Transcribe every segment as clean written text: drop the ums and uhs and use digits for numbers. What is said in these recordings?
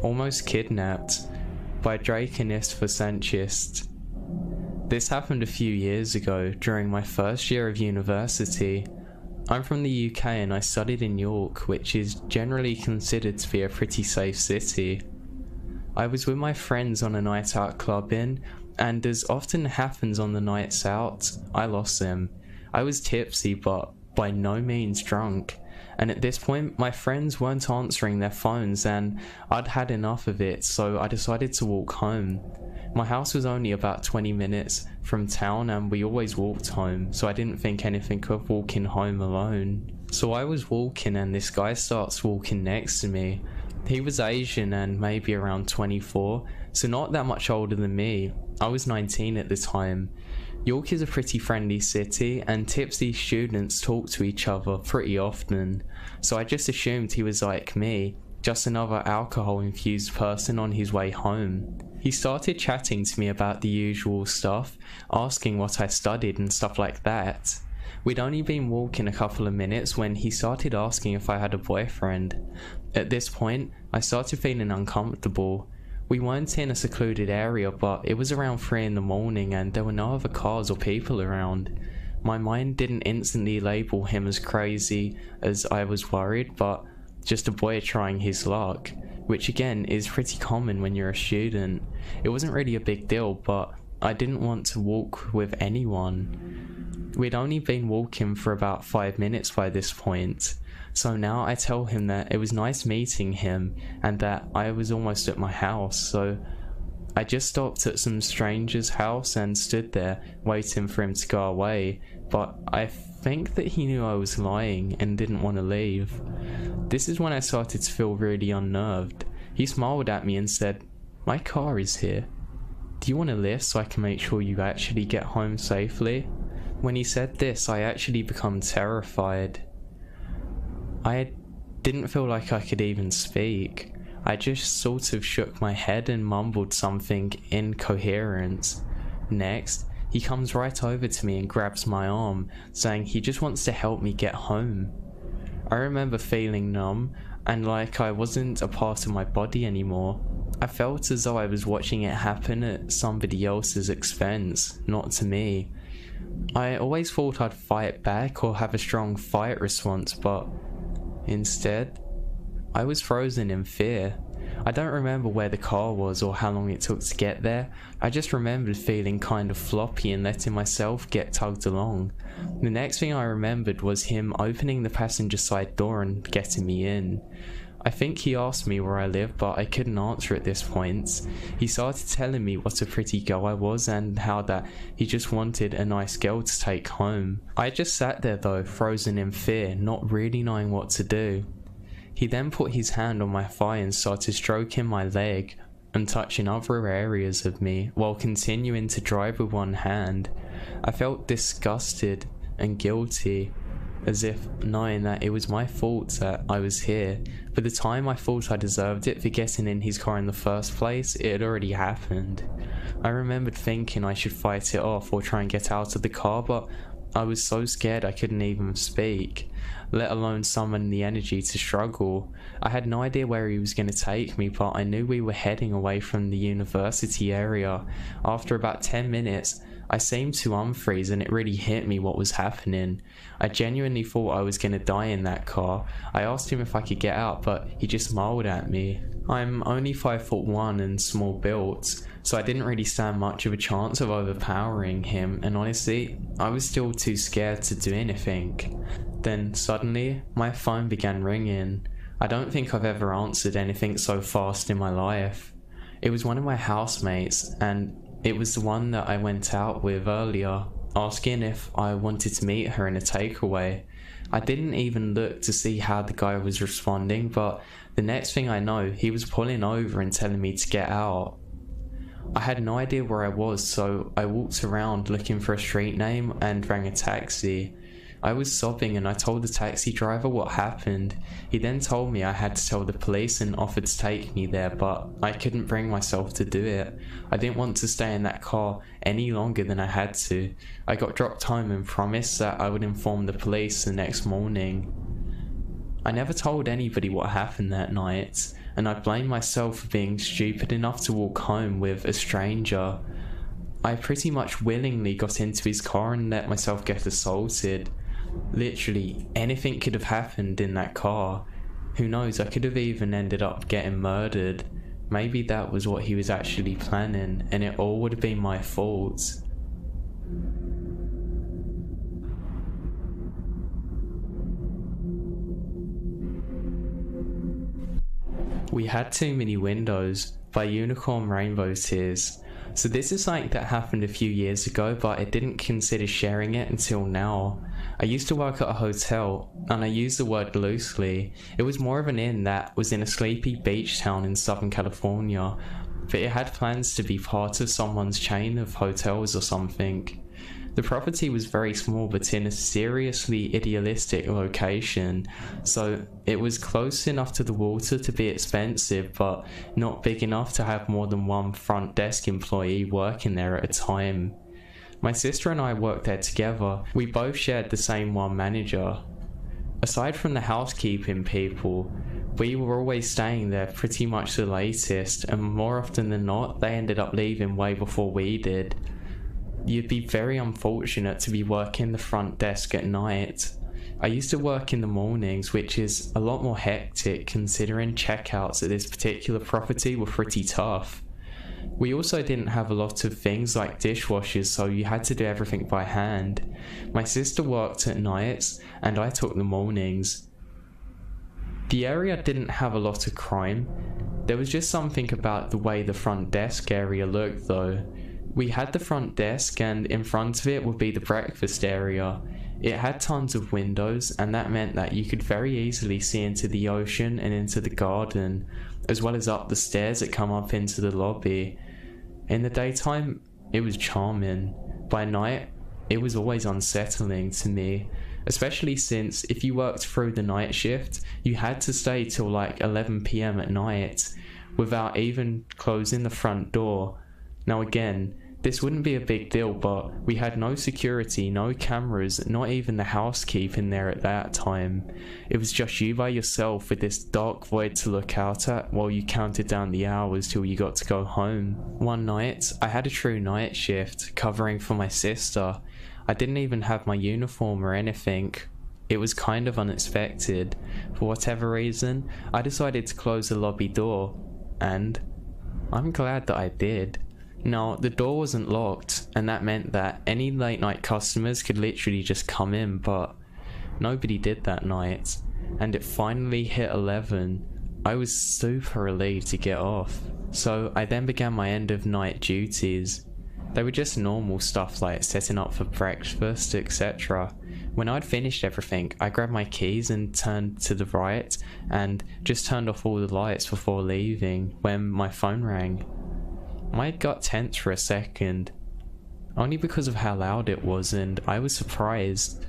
Almost Kidnapped by Drake and Isfasentiist. This happened a few years ago during my first year of university. I'm from the UK and I studied in York, which is generally considered to be a pretty safe city. I was with my friends on a night out clubbing, and as often happens on the nights out, I lost them. I was tipsy but by no means drunk, and at this point my friends weren't answering their phones and I'd had enough of it, so I decided to walk home. My house was only about 20 minutes from town and we always walked home, so I didn't think anything of walking home alone. So I was walking and this guy starts walking next to me. He was Asian and maybe around 24, so not that much older than me. I was 19 at the time. York is a pretty friendly city and tipsy students talk to each other pretty often, so I just assumed he was like me, just another alcohol-infused person on his way home. He started chatting to me about the usual stuff, asking what I studied and stuff like that. We'd only been walking a couple of minutes when he started asking if I had a boyfriend. At this point, I started feeling uncomfortable. We weren't in a secluded area, but it was around 3 in the morning and there were no other cars or people around. My mind didn't instantly label him as crazy as I was worried, but just a boy trying his luck, which again is pretty common when you're a student. It wasn't really a big deal, but I didn't want to walk with anyone. We'd only been walking for about 5 minutes by this point. So now I tell him that it was nice meeting him and that I was almost at my house, so I just stopped at some stranger's house and stood there waiting for him to go away, but I think that he knew I was lying and didn't want to leave. This is when I started to feel really unnerved. He smiled at me and said, "My car is here. Do you want a lift so I can make sure you actually get home safely?" When he said this, I actually become terrified. I didn't feel like I could even speak. I just sort of shook my head and mumbled something incoherent. Next, he comes right over to me and grabs my arm, saying he just wants to help me get home. I remember feeling numb and like I wasn't a part of my body anymore. I felt as though I was watching it happen at somebody else's expense, not to me. I always thought I'd fight back or have a strong fight response, but instead, I was frozen in fear. I don't remember where the car was or how long it took to get there. I just remembered feeling kind of floppy and letting myself get tugged along. The next thing I remembered was him opening the passenger side door and getting me in. I think he asked me where I lived, but I couldn't answer at this point. He started telling me what a pretty girl I was and how that he just wanted a nice girl to take home. I just sat there though, frozen in fear, not really knowing what to do. He then put his hand on my thigh and started stroking my leg and touching other areas of me while continuing to drive with one hand. I felt disgusted and guilty, as if knowing that it was my fault that I was here. By the time I thought I deserved it for getting in his car in the first place, it had already happened. I remembered thinking I should fight it off or try and get out of the car, but I was so scared I couldn't even speak, let alone summon the energy to struggle. I had no idea where he was going to take me, but I knew we were heading away from the university area. After about 10 minutes, I seemed to unfreeze and it really hit me what was happening. I genuinely thought I was going to die in that car. I asked him if I could get out, but he just smiled at me. I'm only 5'1" and small built, so I didn't really stand much of a chance of overpowering him, and honestly, I was still too scared to do anything. Then suddenly, my phone began ringing. I don't think I've ever answered anything so fast in my life. It was one of my housemates, and it was the one that I went out with earlier, asking if I wanted to meet her in a takeaway. I didn't even look to see how the guy was responding, but the next thing I know, he was pulling over and telling me to get out. I had no idea where I was, so I walked around looking for a street name and rang a taxi. I was sobbing and I told the taxi driver what happened. He then told me I had to tell the police and offered to take me there, but I couldn't bring myself to do it. I didn't want to stay in that car any longer than I had to. I got dropped home and promised that I would inform the police the next morning. I never told anybody what happened that night, and I blame myself for being stupid enough to walk home with a stranger. I pretty much willingly got into his car and let myself get assaulted. Literally, anything could have happened in that car. Who knows, I could have even ended up getting murdered. Maybe that was what he was actually planning, and it all would have been my fault. We Had Too Many Windows by Unicorn Rainbow Tears. So this is something that happened a few years ago, but I didn't consider sharing it until now. I used to work at a hotel, and I use the word loosely. It was more of an inn that was in a sleepy beach town in Southern California, but it had plans to be part of someone's chain of hotels or something. The property was very small but in a seriously idealistic location, so it was close enough to the water to be expensive but not big enough to have more than one front desk employee working there at a time. My sister and I worked there together. We both shared the same one manager. Aside from the housekeeping people, we were always staying there pretty much the latest, and more often than not they ended up leaving way before we did. You'd be very unfortunate to be working the front desk at night. I used to work in the mornings, which is a lot more hectic considering checkouts at this particular property were pretty tough. We also didn't have a lot of things like dishwashers, so you had to do everything by hand. My sister worked at nights and I took the mornings. The area didn't have a lot of crime. There was just something about the way the front desk area looked though. We had the front desk and in front of it would be the breakfast area. It had tons of windows and that meant that you could very easily see into the ocean and into the garden, as well as up the stairs that come up into the lobby. In the daytime, it was charming. By night, it was always unsettling to me, especially since if you worked through the night shift, you had to stay till like 11 PM at night without even closing the front door. Now again, this wouldn't be a big deal, but we had no security, no cameras, not even the housekeeping there at that time. It was just you by yourself with this dark void to look out at while you counted down the hours till you got to go home. One night, I had a true night shift covering for my sister. I didn't even have my uniform or anything. It was kind of unexpected. For whatever reason, I decided to close the lobby door, and I'm glad that I did. Now, the door wasn't locked, and that meant that any late night customers could literally just come in, but nobody did that night, and it finally hit 11. I was super relieved to get off, so I then began my end of night duties. They were just normal stuff like setting up for breakfast, etc. When I'd finished everything, I grabbed my keys and turned to the right, and just turned off all the lights before leaving when my phone rang. My gut tense for a second, only because of how loud it was, and I was surprised.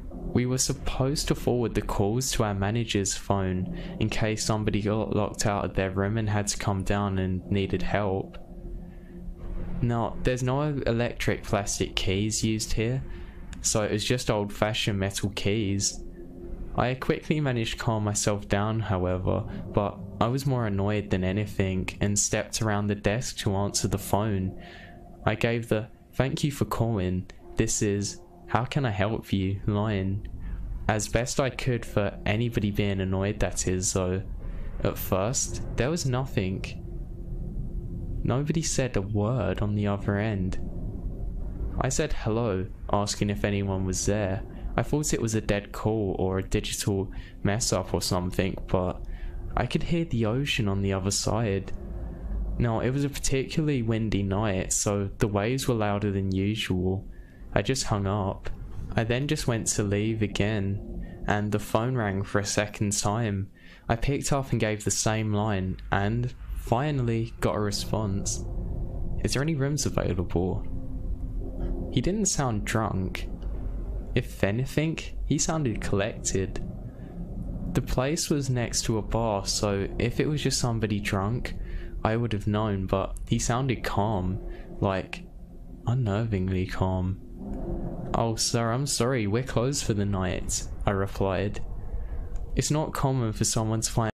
We were supposed to forward the calls to our manager's phone in case somebody got locked out of their room and had to come down and needed help. Now, there's no electric plastic keys used here, so it was just old-fashioned metal keys. I quickly managed to calm myself down, however, but I was more annoyed than anything and stepped around the desk to answer the phone. I gave the "thank you for calling, this is how can I help you" line, as best I could for anybody being annoyed, that is, though. At first, there was nothing. Nobody said a word on the other end. I said hello, asking if anyone was there. I thought it was a dead call or a digital mess up or something, but I could hear the ocean on the other side. Now, it was a particularly windy night, so the waves were louder than usual. I just hung up. I then just went to leave again, and the phone rang for a second time. I picked up and gave the same line, and finally got a response. "Is there any rooms available?" He didn't sound drunk. If anything, he sounded collected. The place was next to a bar, so if it was just somebody drunk, I would have known, but he sounded calm, like unnervingly calm. "Oh sir, I'm sorry, we're closed for the night," I replied. It's not common for someone to find